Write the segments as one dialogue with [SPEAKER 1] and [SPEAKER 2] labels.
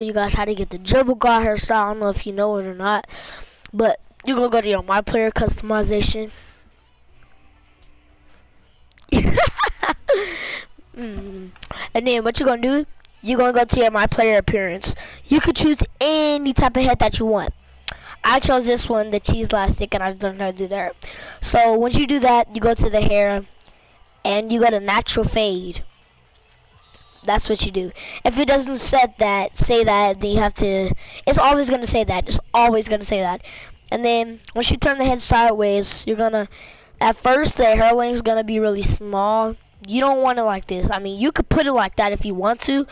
[SPEAKER 1] You guys how to get the dribble guard hairstyle. I don't know if you know it or not, but you're gonna go to your my player customization. And then what you're gonna do, you're gonna go to your my player appearance. You could choose any type of head that you want. I chose this one, the cheese elastic, and I don't know how to do that. So once you do that, you go to the hair and you go to natural fade. That's what you do. If it doesn't say that, then you have to. It's always gonna say that. It's always gonna say that. And then once you turn the head sideways, you're gonna. At first, the hairline is gonna be really small. You don't want it like this. I mean, you could put it like that if you want to,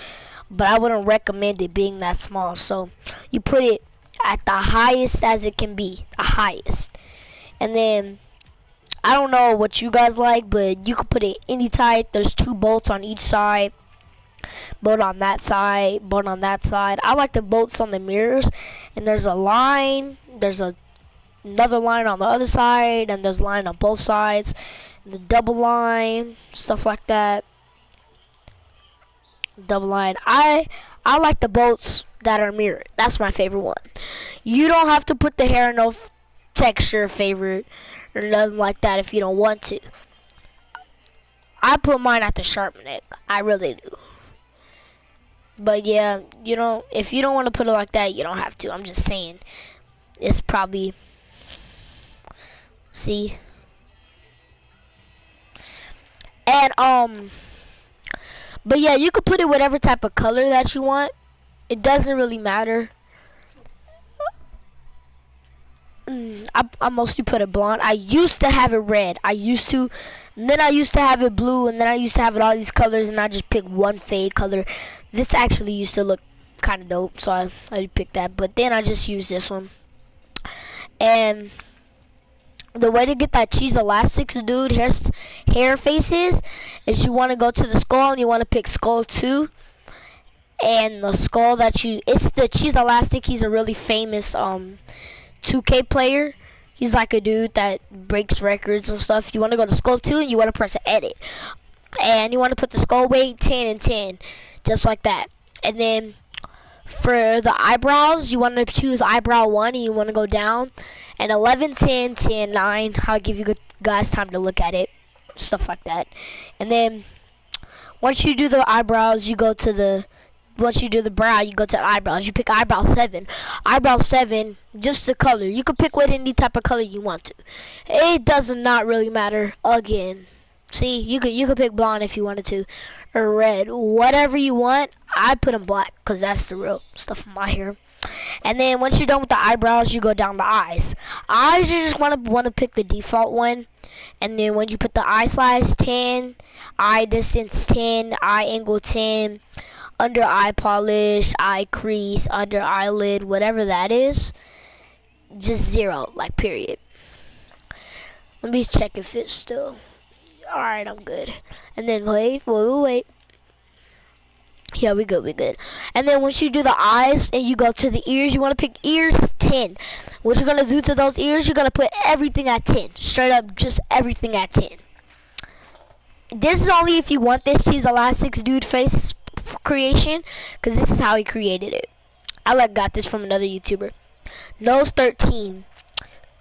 [SPEAKER 1] but I wouldn't recommend it being that small. So you put it at the highest as it can be, the highest. And then I don't know what you guys like, but you could put it any type. There's 2 bolts on each side. Bolt on that side, bolt on that side. I like the bolts on the mirrors, and there's a line, there's another line on the other side, and there's a line on both sides, the double line, stuff like that. Double line. I like the bolts that are mirrored. That's my favorite one. You don't have to put the hair no texture favorite or nothing like that if you don't want to. I put mine at the sharp neck. I really do. But yeah, if you don't want to put it like that, you don't have to. I'm just saying. It's probably, see? And but yeah, you could put it whatever type of color that you want. It doesn't really matter. I mostly put it blonde. I used to have it red. And then I used to have it blue, and then I used to have it all these colors, and I just picked one fade color. This actually used to look kind of dope, so I picked that. But then I just used this one. And the way to get that cheese elastics, dude, hair faces, is you want to go to the skull, and you want to pick skull 2. And the skull it's the cheese elastic. He's a really famous 2K player. He's like a dude that breaks records and stuff. You want to go to skull 2 and you want to press edit. And you want to put the skull weight 10 and 10. Just like that. And then for the eyebrows, you want to choose eyebrow 1 and you want to go down. And 11, 10, 10, 9. I'll give you guys time to look at it. Stuff like that. And then once you do the eyebrows, once you do the brow, you go to the eyebrows. You pick eyebrow 7. Eyebrow 7, just the color. You can pick with any type of color you want to. It does not really matter. Again, see, you could pick blonde if you wanted to, or red, whatever you want. I put in black because that's the real stuff in my hair. And then once you're done with the eyebrows, you go down the eyes. Eyes, you just want to pick the default one. And then when you put the eye size 10, eye distance 10, eye angle 10. Under eye polish, eye crease, under eyelid, whatever that is, just 0, like period. Let me check if it's still. Alright, I'm good. And then wait. Yeah, we good. And then once you do the eyes and you go to the ears, you want to pick ears 10. What you're going to do to those ears, you're going to put everything at 10. Straight up, just everything at 10. This is only if you want this cheese elastics dude face creation, because this is how he created it. I got this from another YouTuber. Nose 13.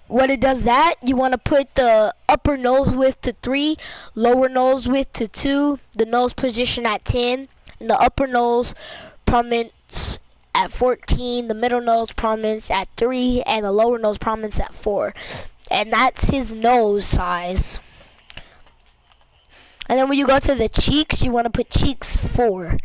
[SPEAKER 1] When it does that, you want to put the upper nose width to 3, lower nose width to 2, the nose position at 10, and the upper nose prominence at 14, the middle nose prominence at 3, and the lower nose prominence at 4. And that's his nose size. And then when you go to the cheeks, you want to put cheeks 4.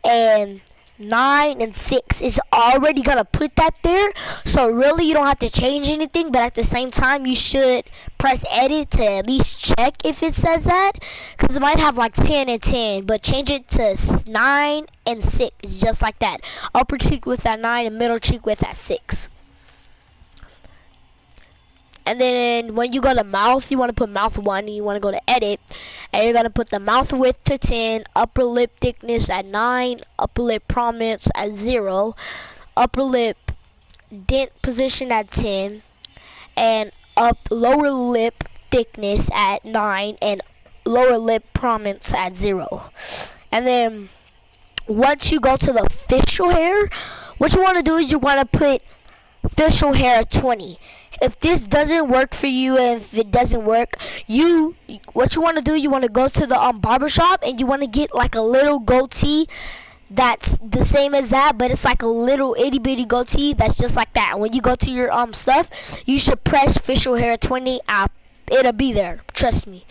[SPEAKER 1] And 9 and 6 is already going to put that there. So really you don't have to change anything. But at the same time, you should press edit to at least check if it says that. Because it might have like 10 and 10. But change it to 9 and 6. Just like that. Upper cheek with that 9 and middle cheek with that 6. And then when you go to mouth, you want to put mouth 1 and you want to go to edit. And you're going to put the mouth width to 10, upper lip thickness at 9, upper lip prominence at 0, upper lip dent position at 10, and lower lip thickness at 9, and lower lip prominence at 0. And then once you go to the facial hair, what you want to do is you want to put facial hair at 20. If this doesn't work for you, and if it doesn't work, what you want to do, you want to go to the barber shop and you want to get like a little goatee that's the same as that, but it's like a little itty bitty goatee that's just like that. And when you go to your stuff, you should press facial hair 20. It'll be there. Trust me.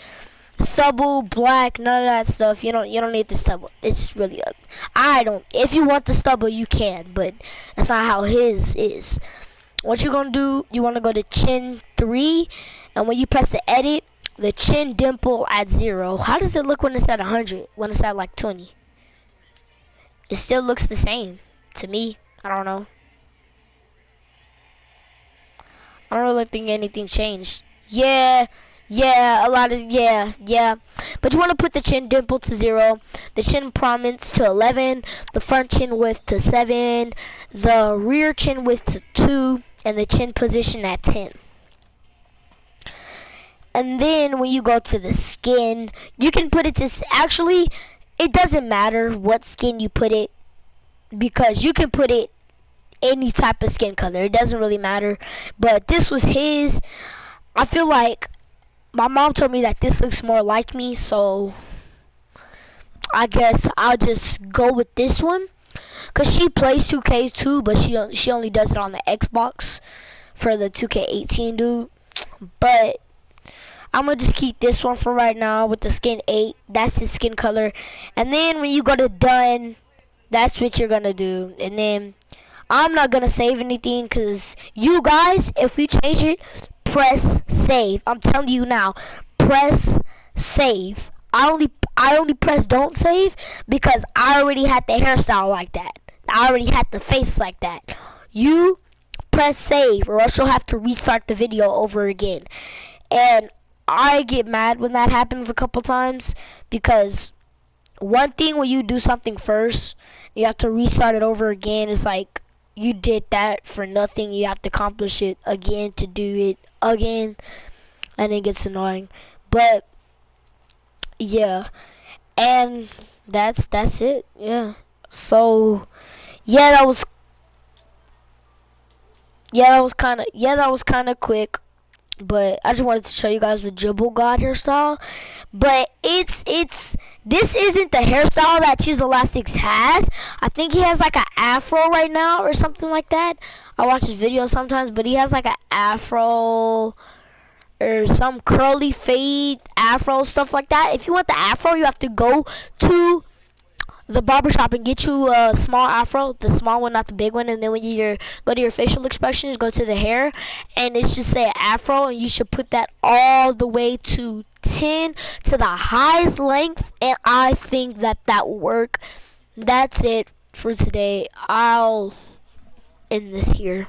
[SPEAKER 1] Stubble, black, none of that stuff. You don't need the stubble. It's really ugly. I don't. If you want the stubble, you can, but that's not how his is. What you're gonna do, you wanna go to chin 3, and when you press the edit, the chin dimple at 0. How does it look when it's at 100? When it's at like 20? It still looks the same to me. I don't know. I don't really think anything changed. Yeah, yeah. But you want to put the chin dimple to 0, the chin prominence to 11, the front chin width to 7, the rear chin width to 2, and the chin position at 10. And then when you go to the skin, you can put it to, actually, it doesn't matter what skin you put it, because you can put it any type of skin color. It doesn't really matter. But this was his. I feel like my mom told me that this looks more like me, so I guess I'll just go with this one. Cause she plays 2K too, but she only does it on the Xbox for the 2K18 dude. But I'm gonna just keep this one for right now with the skin 8. That's the skin color. And then when you go to done, that's what you're gonna do. And then I'm not gonna save anything, cause you guys, if we change it, press save. I'm telling you now, press save. I only press don't save because I already had the hairstyle like that. I already had the face like that. You press save, or else you'll have to restart the video over again. And I get mad when that happens a couple times, because one thing when you do something first, you have to restart it over again. It's like you did that for nothing. You have to accomplish it again to do it again, and it gets annoying. But yeah, and that's it. Yeah. So yeah, that was kind of quick. But I just wanted to show you guys the Dribble God hairstyle. But this isn't the hairstyle that Choose Elastics has. I think he has like an afro right now or something like that. I watch his videos sometimes, but he has like an afro or some curly fade afro, stuff like that. If you want the afro, you have to go to the barbershop and get you a small afro, the small one, not the big one. And then when you go to your facial expressions, go to the hair, and it should say afro, and you should put that all the way to 10 to the highest length, and I think that will work. That's it for today. I'll end this here.